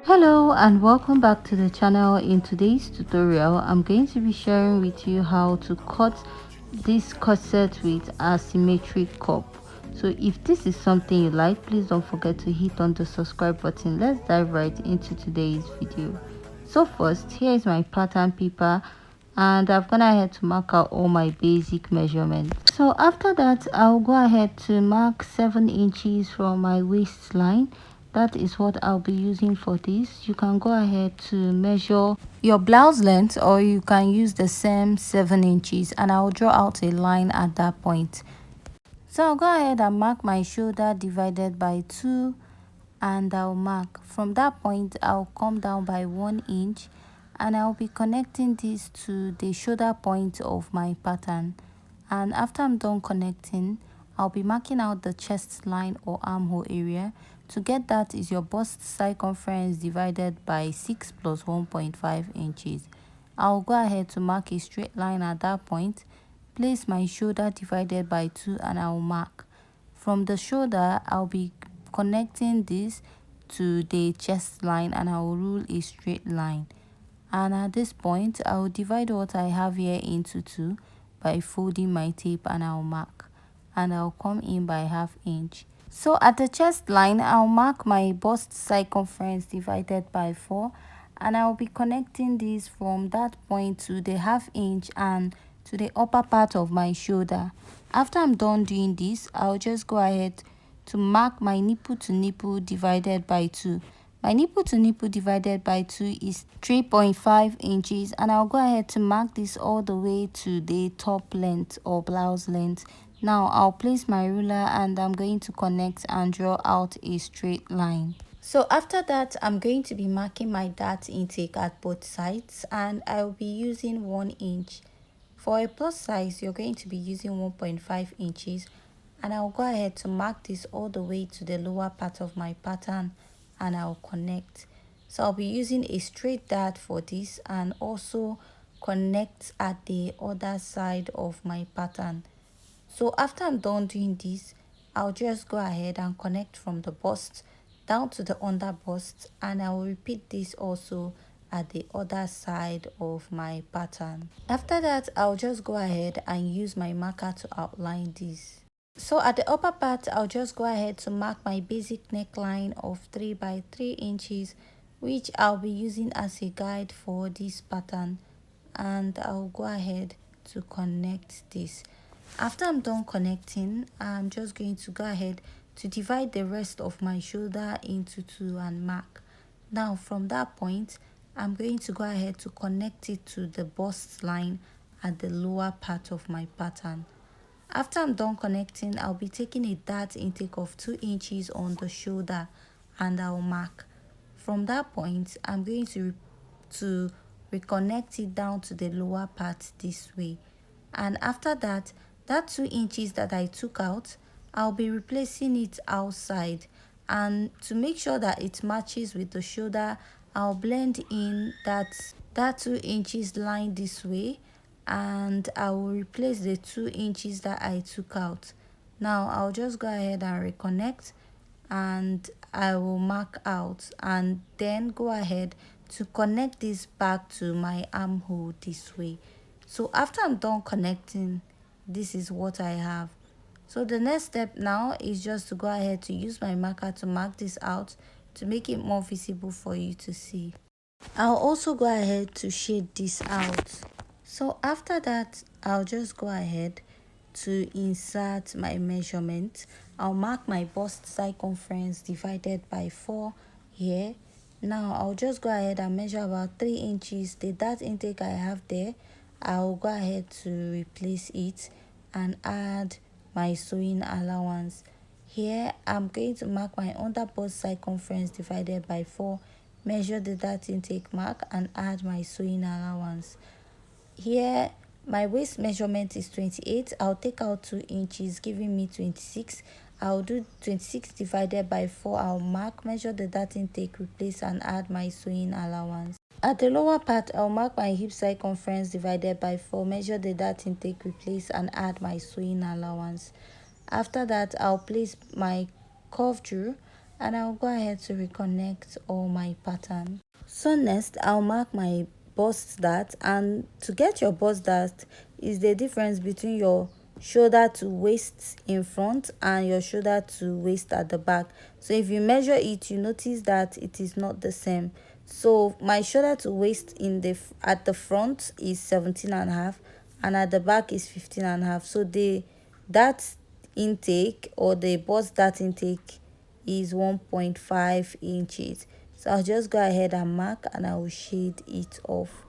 Hello and welcome back to the channel. In today's tutorial I'm going to be sharing with you how to cut this corset with asymmetric cup. So if this is something you like, please don't forget to hit on the subscribe button. Let's dive right into today's video. So first, here is my pattern paper and I've gone ahead to mark out all my basic measurements. So after that, I'll go ahead to mark 7 inches from my waistline. That is what I'll be using for this. You can go ahead to measure your blouse length, or you can use the same 7 inches, and I'll draw out a line at that point. So I'll go ahead and mark my shoulder divided by 2, and I'll mark from that point. I'll come down by 1 inch and I'll be connecting this to the shoulder point of my pattern. And after I'm done connecting, I'll be marking out the chest line or armhole area. To get that is your bust circumference divided by 6 plus 1.5 inches. I'll go ahead to mark a straight line at that point, place my shoulder divided by 2, and I'll mark. From the shoulder, I'll be connecting this to the chest line and I will rule a straight line. And at this point, I will divide what I have here into 2 by folding my tape, and I'll mark, and I'll come in by ½ inch. So at the chest line, I'll mark my bust circumference divided by 4, and I'll be connecting this from that point to the ½ inch and to the upper part of my shoulder. After I'm done doing this, I'll just go ahead to mark my nipple to nipple divided by 2. My nipple to nipple divided by 2 is 3.5 inches, and I'll go ahead to mark this all the way to the top length or blouse length. Now I'll place my ruler and I'm going to connect and draw out a straight line. So after that, I'm going to be marking my dart intake at both sides, and I'll be using 1 inch. For a plus size, you're going to be using 1.5 inches, and I'll go ahead to mark this all the way to the lower part of my pattern, and I'll connect. So I'll be using a straight dart for this, and also connect at the other side of my pattern. So after I'm done doing this, I'll just go ahead and connect from the bust down to the under bust, and I will repeat this also at the other side of my pattern. After that, I'll just go ahead and use my marker to outline this. So at the upper part, I'll just go ahead to mark my basic neckline of 3 by 3 inches, which I'll be using as a guide for this pattern, and I'll go ahead to connect this. After I'm done connecting, I'm just going to go ahead to divide the rest of my shoulder into 2 and mark. Now from that point, I'm going to go ahead to connect it to the bust line at the lower part of my pattern. After I'm done connecting, I'll be taking a dart intake of 2 inches on the shoulder, and I'll mark. From that point, I'm going to reconnect it down to the lower part this way. And after that, that 2 inches that I took out, I'll be replacing it outside. And to make sure that it matches with the shoulder, I'll blend in that 2 inches line this way, and I will replace the 2 inches that I took out. Now I'll just go ahead and reconnect, and I will mark out, and then go ahead to connect this back to my armhole this way. So after I'm done connecting, this is what I have. So the next step now is just to go ahead to use my marker to mark this out to make it more visible for you to see. I'll also go ahead to shade this out. So after that, I'll just go ahead to insert my measurement. I'll mark my bust circumference divided by 4 here. Now I'll just go ahead and measure about 3 inches. The dart intake I have there, I'll go ahead to replace it and add my sewing allowance. Here I'm going to mark my under bust circumference divided by 4, measure the dart intake mark, and add my sewing allowance. Here my waist measurement is 28. I'll take out 2 inches, giving me 26. I'll do 26 divided by 4. I'll mark, measure the dart intake, replace, and add my sewing allowance. At the lower part, I'll mark my hip circumference divided by 4, measure the dart intake, replace, and add my sewing allowance. After that, I'll place my curve drill and I'll go ahead to reconnect all my pattern. So next I'll mark my bust dart, and to get your bust dart is the difference between your shoulder to waist in front and your shoulder to waist at the back. So if you measure it, you notice that it is not the same. So my shoulder to waist at the front is 17.5 and at the back is 15.5. So that intake, or the bust dart intake, is 1.5 inches. So I'll just go ahead and mark, and I will shade it off.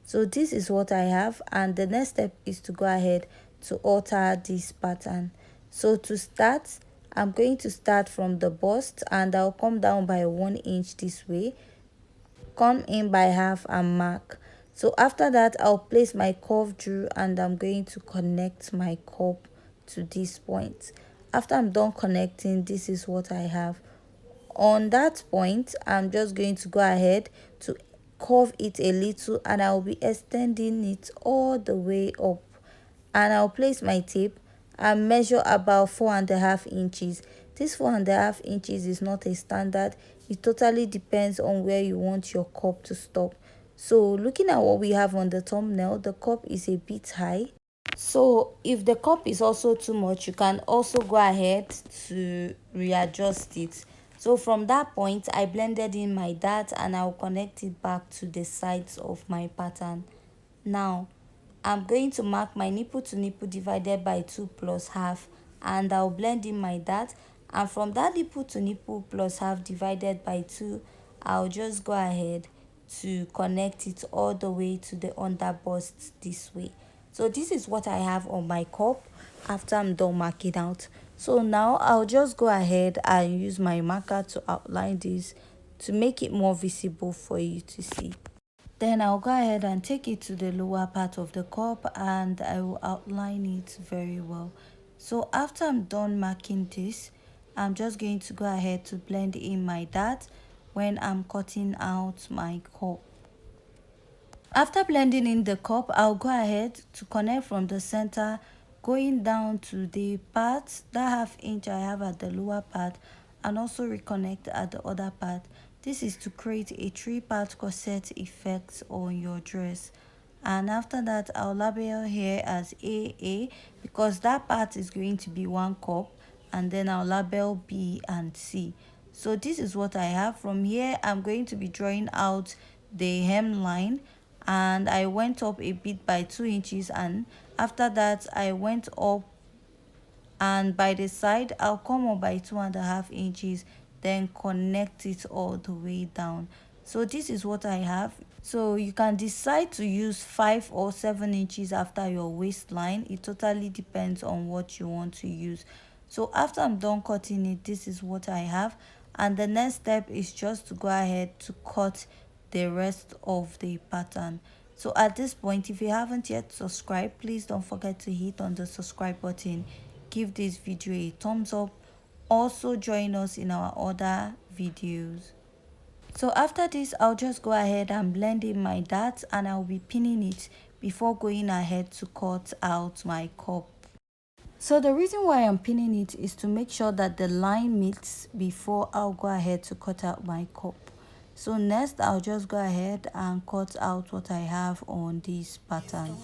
So this is what I have, and the next step is to go ahead to alter this pattern. So to start, I'm going to start from the bust, and I'll come down by 1 inch this way, come in by half and mark. So after that, I'll place my curve drew, and I'm going to connect my cup to this point. After I'm done connecting, this is what I have. On that point, I'm just going to go ahead to curve it a little, and I'll be extending it all the way up, and I'll place my tape and measure about 4.5 inches. This 4.5 inches is not a standard. It totally depends on where you want your cup to stop. So looking at what we have on the thumbnail, the cup is a bit high. So if the cup is also too much, you can also go ahead to readjust it. So from that point, I blended in my dart, and I'll connect it back to the sides of my pattern. Now I'm going to mark my nipple to nipple divided by 2 plus half, and I'll blend in my dart, and from that nipple to nipple plus half divided by 2, I'll just go ahead to connect it all the way to the under bust this way. So this is what I have on my cup after I'm done marking out. So now I'll just go ahead and use my marker to outline this to make it more visible for you to see. Then I'll go ahead and take it to the lower part of the cup, and I will outline it very well. So after I'm done marking this, I'm just going to go ahead to blend in my dart when I'm cutting out my cup. After blending in the cup, I'll go ahead to connect from the center, going down to the part, that 1/2 inch I have at the lower part, and also reconnect at the other part. This is to create a 3-part corset effect on your dress. And after that, I'll label here as AA, because that part is going to be 1 cup, and then I'll label B and C. So this is what I have. From here, I'm going to be drawing out the hemline, and I went up a bit by 2 inches, and after that I went up, and by the side I'll come up by 2.5 inches, then connect it all the way down. So this is what I have. So you can decide to use 5 or 7 inches after your waistline. It totally depends on what you want to use. So after I'm done cutting it, this is what I have, and the next step is just to go ahead to cut the rest of the pattern. So at this point, if you haven't yet subscribed, please don't forget to hit on the subscribe button, give this video a thumbs up, also join us in our other videos. So after this, I'll just go ahead and blend in my dart, and I'll be pinning it before going ahead to cut out my cup. So the reason why I'm pinning it is to make sure that the line meets before I'll go ahead to cut out my cup. So next, I'll just go ahead and cut out what I have on this pattern.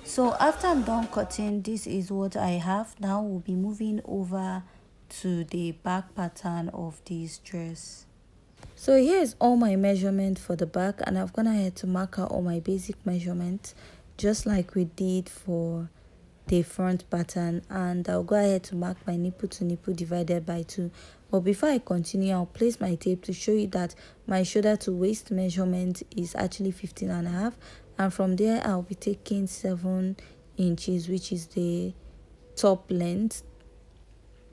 So after I'm done cutting, this is what I have. Now we'll be moving over to the back pattern of this dress. So here's all my measurement for the back, and I've gone ahead to mark out all my basic measurements just like we did for the front pattern, and I'll go ahead to mark my nipple to nipple divided by 2. But before I continue, I'll place my tape to show you that my shoulder to waist measurement is actually 15.5, and from there I'll be taking 7 inches, which is the top length.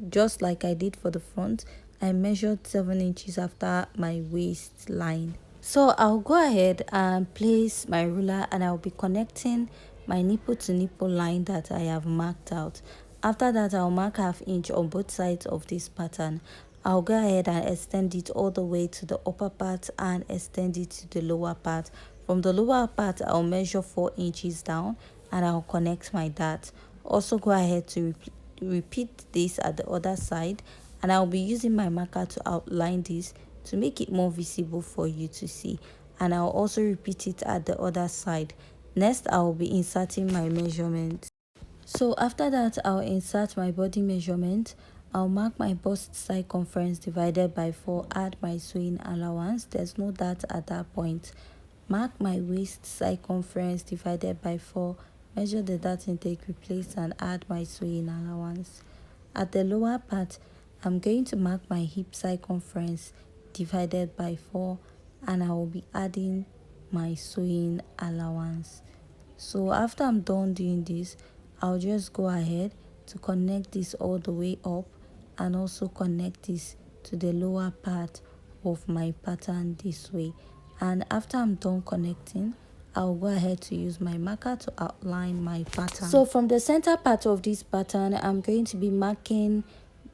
Just like I did for the front, I measured 7 inches after my waistline. So I'll go ahead and place my ruler, and I'll be connecting my nipple to nipple line that I have marked out. After that, I'll mark 1/2 inch on both sides of this pattern. I'll go ahead and extend it all the way to the upper part and extend it to the lower part. From the lower part, I'll measure 4 inches down and I'll connect my dart. Also go ahead to repeat this at the other side, and I'll be using my marker to outline this to make it more visible for you to see, and I'll also repeat it at the other side. Next, I'll be inserting my measurement. So after that, I'll insert my body measurement. I'll mark my bust circumference divided by 4, add my sewing allowance. There's no dart at that point. Mark my waist circumference divided by 4, measure the dart intake, replace and add my sewing allowance. At the lower part, I'm going to mark my hip circumference divided by 4 and I will be adding my sewing allowance. So after I'm done doing this, I'll just go ahead to connect this all the way up and also connect this to the lower part of my pattern this way. And after I'm done connecting, I'll go ahead to use my marker to outline my pattern. So from the center part of this pattern, I'm going to be marking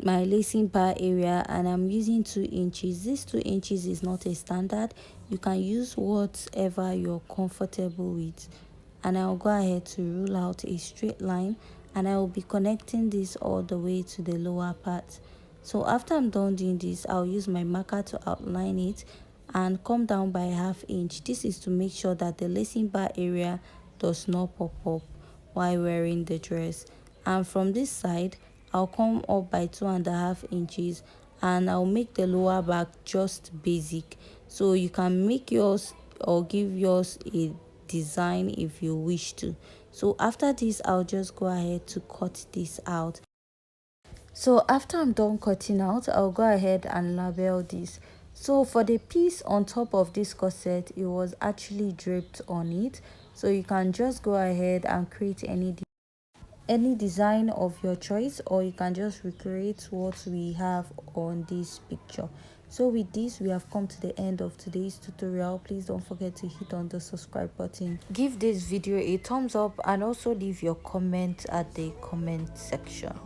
my lacing bar area and I'm using 2 inches. This 2 inches is not a standard. You can use whatever you're comfortable with. And I'll go ahead to rule out a straight line and I will be connecting this all the way to the lower part. So after I'm done doing this, I'll use my marker to outline it and come down by 1/2 inch. This is to make sure that the lacing bar area does not pop up while wearing the dress. And from this side, I'll come up by 2.5 inches and I'll make the lower back just basic. So you can make yours or give yours a design if you wish to. So after this, I'll just go ahead to cut this out. So after I'm done cutting out, I'll go ahead and label this. So for the piece on top of this corset, it was actually draped on it. So you can just go ahead and create any design of your choice, or you can just recreate what we have on this picture. So with this, we have come to the end of today's tutorial. Please don't forget to hit on the subscribe button, give this video a thumbs up, and also leave your comment at the comment section.